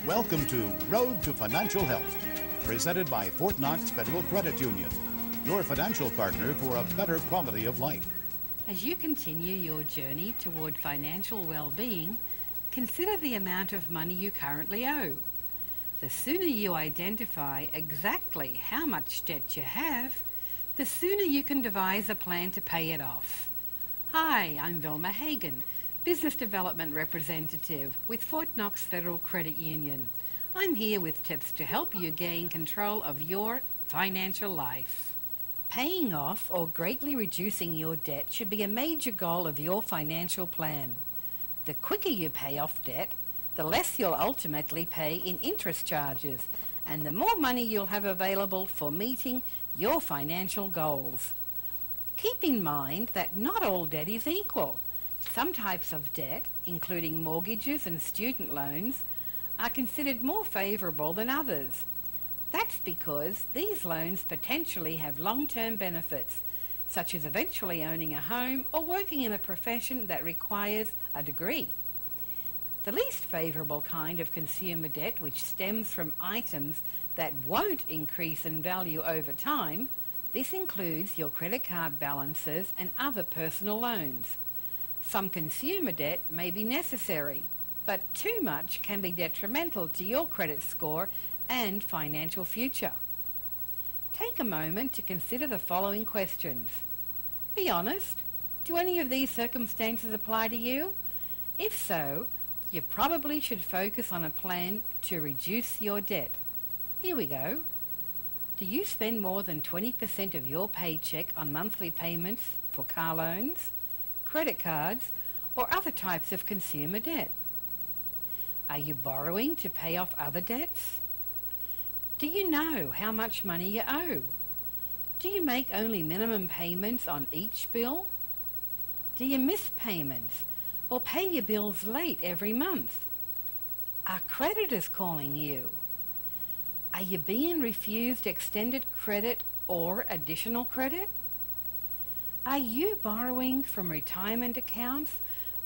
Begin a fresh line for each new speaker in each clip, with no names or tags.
Welcome to Road to Financial Health, presented by Fort Knox Federal Credit Union, your financial partner for a better quality of life.
As you continue your journey toward financial well-being, consider the amount of money you currently owe. The sooner you identify exactly how much debt you have, the sooner you can devise a plan to pay it off. Hi, I'm Vilma, Business Development Representative with Fort Knox Federal Credit Union. I'm here with tips to help you gain control of your financial life. Paying off or greatly reducing your debt should be a major goal of your financial plan. The quicker you pay off debt, the less you'll ultimately pay in interest charges, and the more money you'll have available for meeting your financial goals. Keep in mind that not all debt is equal. Some types of debt, including mortgages and student loans, are considered more favorable than others. That's because these loans potentially have long-term benefits, such as eventually owning a home or working in a profession that requires a degree. The least favorable kind of consumer debt, which stems from items that won't increase in value over time, this includes your credit card balances and other personal loans. Some consumer debt may be necessary, but too much can be detrimental to your credit score and financial future. Take a moment to consider the following questions. Be honest. Do any of these circumstances apply to you? If so, you probably should focus on a plan to reduce your debt. Here we go. Do you spend more than 20% of your paycheck on monthly payments for car loans, credit cards, or other types of consumer debt? Are you borrowing to pay off other debts? Do you know how much money you owe? Do you make only minimum payments on each bill? Do you miss payments or pay your bills late every month? Are creditors calling you? Are you being refused extended credit or additional credit? Are you borrowing from retirement accounts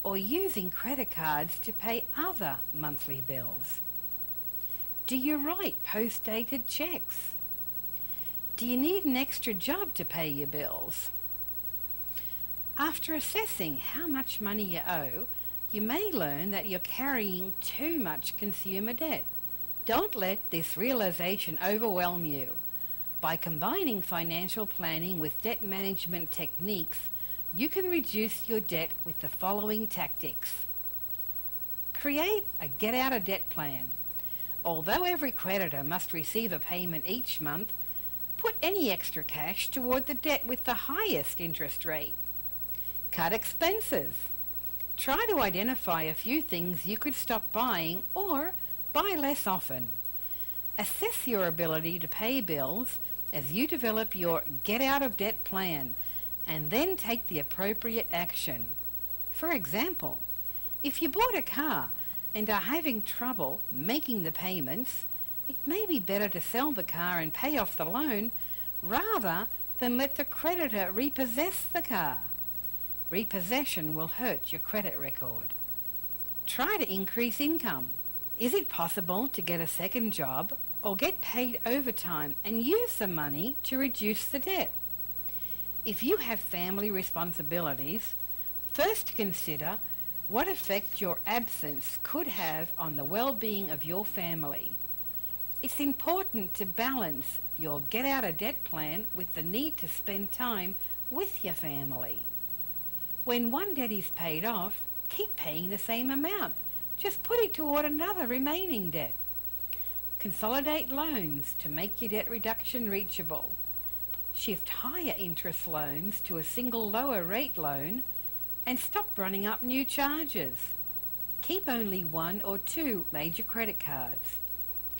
or using credit cards to pay other monthly bills? Do you write post-dated checks? Do you need an extra job to pay your bills? After assessing how much money you owe, you may learn that you're carrying too much consumer debt. Don't let this realization overwhelm you. By combining financial planning with debt management techniques, you can reduce your debt with the following tactics. Create a get-out-of-debt plan. Although every creditor must receive a payment each month, put any extra cash toward the debt with the highest interest rate. Cut expenses. Try to identify a few things you could stop buying or buy less often. Assess your ability to pay bills as you develop your get-out-of-debt plan, and then take the appropriate action. For example, if you bought a car and are having trouble making the payments, it may be better to sell the car and pay off the loan rather than let the creditor repossess the car. Repossession will hurt your credit record. Try to increase income. Is it possible to get a second job or get paid overtime and use the money to reduce the debt? If you have family responsibilities, first consider what effect your absence could have on the well-being of your family. It's important to balance your get-out-of-debt plan with the need to spend time with your family. When one debt is paid off, keep paying the same amount. Just put it toward another remaining debt. Consolidate loans to make your debt reduction reachable. Shift higher interest loans to a single lower rate loan and stop running up new charges. Keep only one or two major credit cards.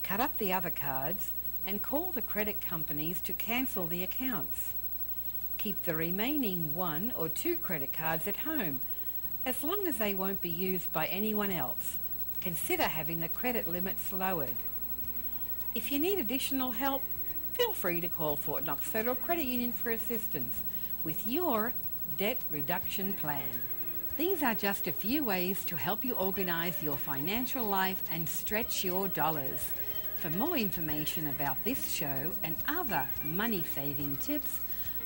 Cut up the other cards and call the credit companies to cancel the accounts. Keep the remaining one or two credit cards at home as long as they won't be used by anyone else. Consider having the credit limits lowered. If you need additional help, feel free to call Fort Knox Federal Credit Union for assistance with your debt reduction plan. These are just a few ways to help you organise your financial life and stretch your dollars. For more information about this show and other money-saving tips,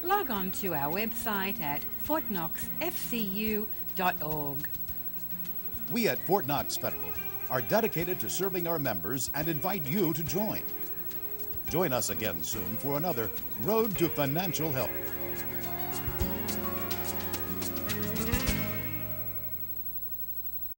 log on to our website at fortknoxfcu.org.
We at Fort Knox Federal are dedicated to serving our members and invite you to join. Join us again soon for another Road to Financial Health.